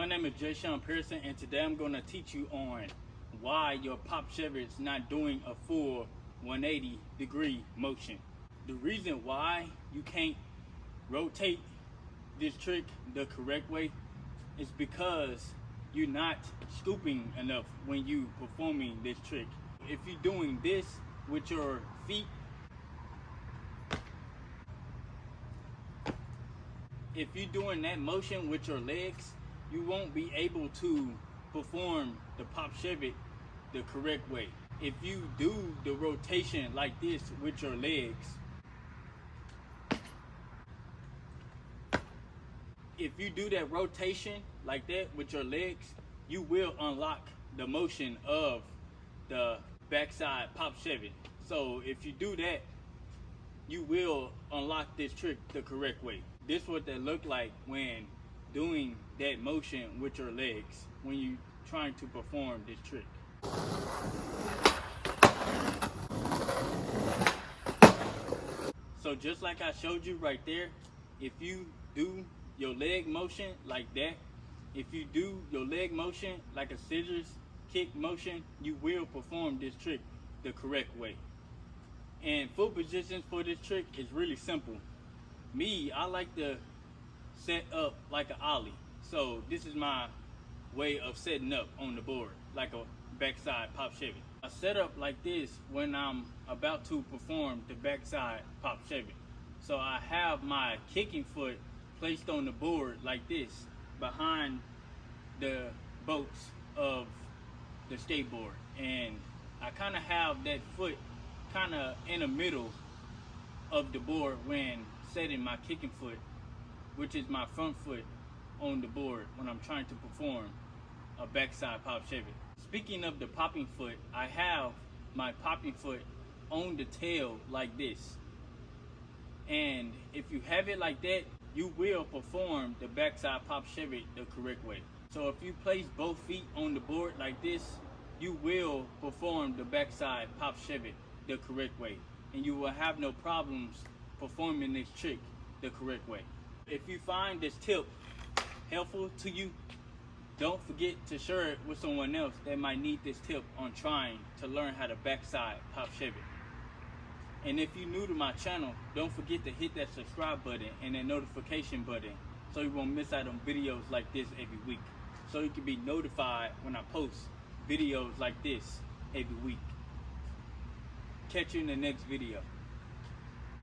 My name is Jay-Sean Pearson, and today I'm going to teach you on why your Pop Shuv It is not doing a full 180 degree motion. The reason why you can't rotate this trick the correct way is because you're not scooping enough when you performing this trick. If you're doing this with your feet, if you're doing that motion with your legs, you won't be able to perform the Pop Shuv It the correct way. If you do the rotation like this with your legs, if you do that rotation like that with your legs, you will unlock the motion of the backside Pop Shuv It. So if you do that, you will unlock this trick the correct way. This is what that look like when doing that motion with your legs when you trying to perform this trick. So just like I showed you right there, if you do your leg motion like that, if you do your leg motion like a scissors kick motion, you will perform this trick the correct way. And foot positions for this trick is really simple. Me, I like to set up like an ollie. So this is my way of setting up on the board, like a backside Pop Shuv It. I set up like this when I'm about to perform the backside Pop Shuv It. So I have my kicking foot placed on the board like this behind the bolts of the skateboard. And I kind of have that foot kind of in the middle of the board when setting my kicking foot, which is my front foot, on the board when I'm trying to perform a backside Pop Shuv It. Speaking of the popping foot, I have my popping foot on the tail like this. And if you have it like that, you will perform the backside Pop Shuv It the correct way. So if you place both feet on the board like this, you will perform the backside Pop Shuv It the correct way. And you will have no problems performing this trick the correct way. If you find this tip helpful to you, don't forget to share it with someone else that might need this tip on trying to learn how to backside Pop Shuv It. And if you're new to my channel, don't forget to hit that subscribe button and that notification button so you won't miss out on videos like this every week. So you can be notified when I post videos like this every week. Catch you in the next video.